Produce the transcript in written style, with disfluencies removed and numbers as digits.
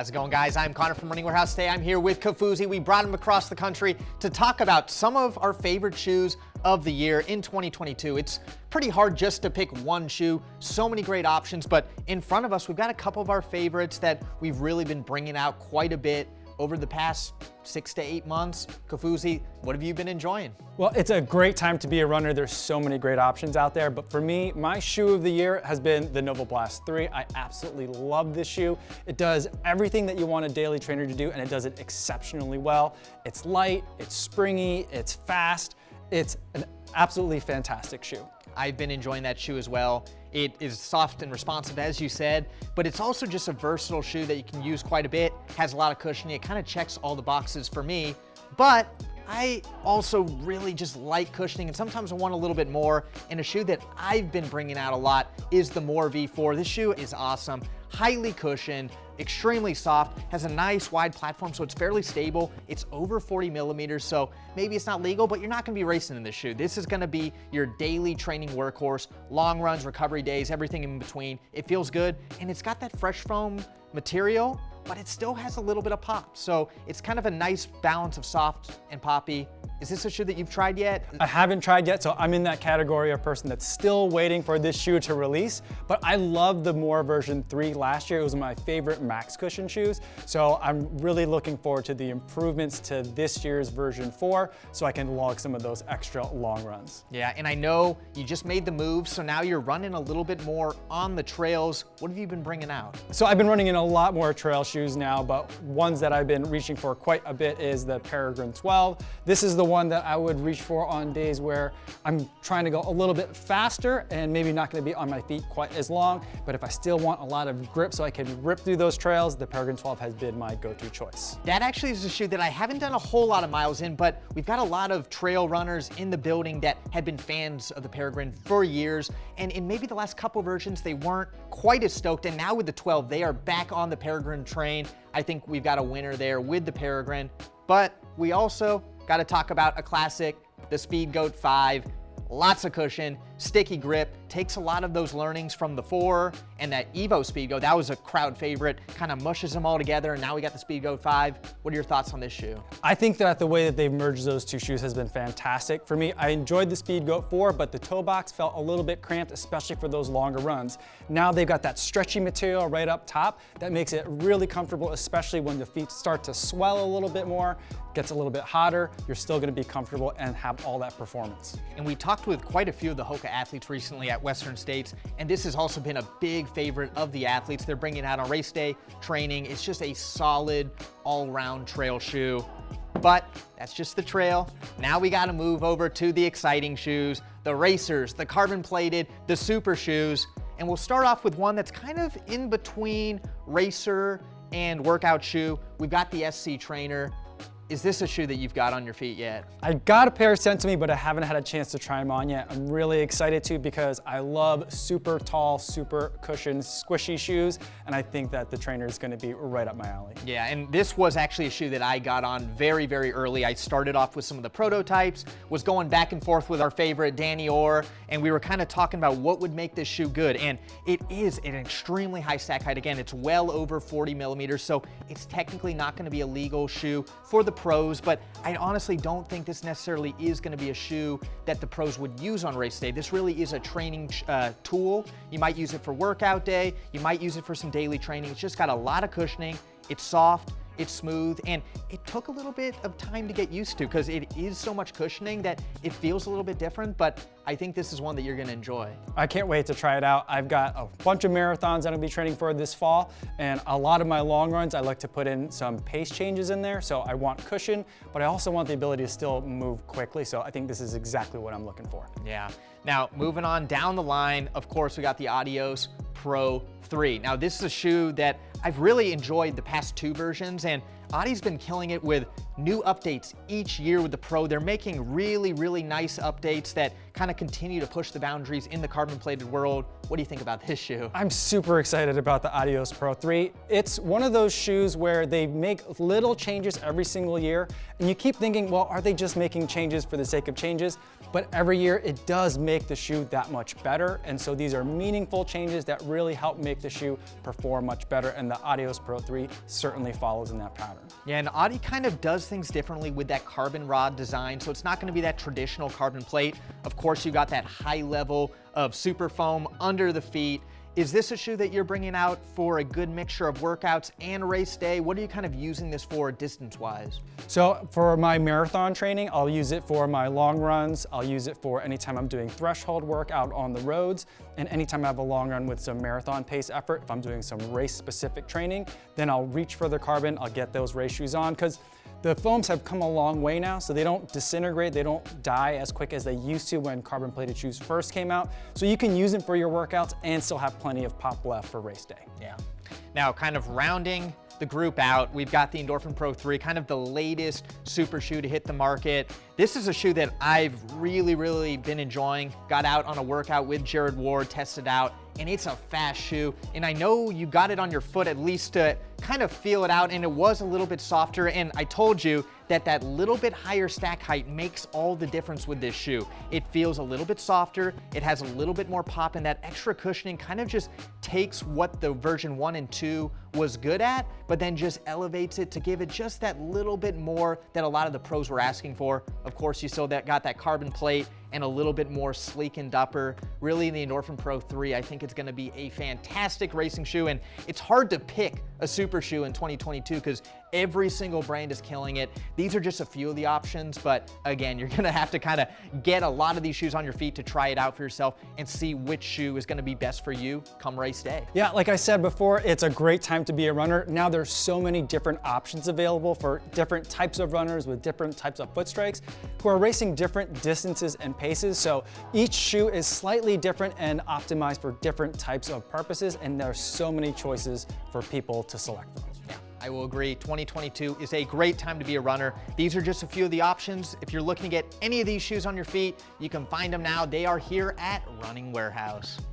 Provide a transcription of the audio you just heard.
How's it going, guys? I'm Connor from Running Warehouse. Today I'm here with Kofuzi. We brought him across the country to talk about some of our favorite shoes of the year in 2022. It's pretty hard just to pick one shoe. So many great options, but in front of us, we've got a couple of our favorites that we've really been bringing out quite a bit over the past 6 to 8 months. Kofuzi, what have you been enjoying? Well, it's a great time to be a runner. There's so many great options out there, but for me, my shoe of the year has been the Novoblast III. I absolutely love this shoe. It does everything that you want a daily trainer to do, and it does it exceptionally well. It's light, it's springy, it's fast. It's an absolutely fantastic shoe. I've been enjoying that shoe as well. It is soft and responsive, as you said, but it's also just a versatile shoe that you can use quite a bit, has a lot of cushioning. It kind of checks all the boxes for me, but I also really just like cushioning, and sometimes I want a little bit more, and a shoe that I've been bringing out a lot is the More V4. This shoe is awesome, highly cushioned, extremely soft, has a nice wide platform, so it's fairly stable. It's over 40 millimeters, so maybe it's not legal, but you're not gonna be racing in this shoe. This is gonna be your daily training workhorse, long runs, recovery days, everything in between. It feels good, and it's got that fresh foam material, but it still has a little bit of pop. So it's kind of a nice balance of soft and poppy. Is this a shoe that you've tried yet? I haven't tried yet, so I'm in that category of person that's still waiting for this shoe to release, but I loved the More version 3 last year. It was my favorite max cushion shoes, so I'm really looking forward to the improvements to this year's version 4 so I can log some of those extra long runs. Yeah, and I know you just made the move, so now you're running a little bit more on the trails. What have you been bringing out? So I've been running in a lot more trail shoes now, but ones that I've been reaching for quite a bit is the Peregrine 12. This is the one that I would reach for on days where I'm trying to go a little bit faster and maybe not going to be on my feet quite as long, but if I still want a lot of grip so I can rip through those trails, the Peregrine 12 has been my go-to choice. That actually is a shoe that I haven't done a whole lot of miles in, but we've got a lot of trail runners in the building that had been fans of the Peregrine for years, and in maybe the last couple versions they weren't quite as stoked, and now with the 12 they are back on the Peregrine train. I think we've got a winner there with the Peregrine, but we also got to talk about a classic, the Speedgoat 5. Lots of cushion, sticky grip, takes a lot of those learnings from the 4 and that Evo Speedgoat. That was a crowd favorite, kind of mushes them all together, and now we got the Speedgoat 5. What are your thoughts on this shoe? I think that the way that they've merged those two shoes has been fantastic. For me, I enjoyed the Speedgoat 4, but the toe box felt a little bit cramped, especially for those longer runs. Now they've got that stretchy material right up top that makes it really comfortable, especially when the feet start to swell a little bit more, gets a little bit hotter, you're still gonna be comfortable and have all that performance. And we talked with quite a few of the Hoka athletes recently at Western States, and this has also been a big favorite of the athletes. They're bringing it out on race day training. It's just a solid all-round trail shoe. But that's just the trail. Now we gotta move over to the exciting shoes, the racers, the carbon plated, the super shoes. And we'll start off with one that's kind of in between racer and workout shoe. We've got the SC Trainer. Is this a shoe that you've got on your feet yet? I got a pair sent to me, but I haven't had a chance to try them on yet. I'm really excited to because I love super tall, super cushioned, squishy shoes, and I think that the Trainer is gonna be right up my alley. Yeah, and this was actually a shoe that I got on very, very early. I started off with some of the prototypes, was going back and forth with our favorite Danny Orr, and we were kind of talking about what would make this shoe good, and it is an extremely high stack height. Again, it's well over 40 millimeters, so it's technically not gonna be a legal shoe for the pros, but I honestly don't think this necessarily is going to be a shoe that the pros would use on race day. This really is a training tool. You might use it for workout day, you might use it for some daily training. It's just got a lot of cushioning, it's soft, it's smooth, and it took a little bit of time to get used to because it is so much cushioning that it feels a little bit different, but I think this is one that you're gonna enjoy. I can't wait to try it out. I've got a bunch of marathons that I'll be training for this fall, and a lot of my long runs, I like to put in some pace changes in there, so I want cushion, but I also want the ability to still move quickly, so I think this is exactly what I'm looking for. Yeah. Now, moving on down the line, of course, we got the Adios Pro 3. Now, this is a shoe that I've really enjoyed the past 2 versions, and Audi's been killing it with new updates each year with the Pro. They're making really, really nice updates that kind of continue to push the boundaries in the carbon plated world. What do you think about this shoe? I'm super excited about the Adios Pro 3. It's one of those shoes where they make little changes every single year, and you keep thinking, well, are they just making changes for the sake of changes? But every year it does make the shoe that much better, and so these are meaningful changes that really help make the shoe perform much better, and the Adios Pro 3 certainly follows in that pattern. Yeah, and Audi kind of does things differently with that carbon rod design, so it's not going to be that traditional carbon plate. Of course, you got that high level of super foam under the feet. Is this a shoe that you're bringing out for a good mixture of workouts and race day? What are you kind of using this for distance-wise? So for my marathon training, I'll use it for my long runs. I'll use it for anytime I'm doing threshold work out on the roads, and anytime I have a long run with some marathon pace effort. If I'm doing some race-specific training, then I'll reach for the carbon. I'll get those race shoes on, because the foams have come a long way now, so they don't disintegrate, they don't die as quick as they used to when carbon plated shoes first came out. So you can use them for your workouts and still have plenty of pop left for race day. Yeah. Now, kind of rounding the group out, we've got the Endorphin Pro 3, kind of the latest super shoe to hit the market. This is a shoe that I've really been enjoying. Got out on a workout with Jared Ward, tested out, and it's a fast shoe. And I know you got it on your foot at least to kind of feel it out, and it was a little bit softer. And I told you that that little bit higher stack height makes all the difference with this shoe. It feels a little bit softer, it has a little bit more pop, and that extra cushioning kind of just takes what the version 1 and 2 was good at, but then just elevates it to give it just that little bit more that a lot of the pros were asking for. Of course, you still got that carbon plate and a little bit more sleek and dapper. Really, the Endorphin Pro 3, I think it's gonna be a fantastic racing shoe, and it's hard to pick a super shoe in 2022 because every single brand is killing it. These are just a few of the options, but again, you're gonna have to kind of get a lot of these shoes on your feet to try it out for yourself and see which shoe is gonna be best for you come race day. Yeah, like I said before, it's a great time to be a runner. Now there's so many different options available for different types of runners with different types of foot strikes who are racing different distances and paces. So each shoe is slightly different and optimized for different types of purposes, and there's so many choices for people to select from. Yeah, I will agree. 2022 is a great time to be a runner. These are just a few of the options. If you're looking to get any of these shoes on your feet, you can find them now. They are here at Running Warehouse.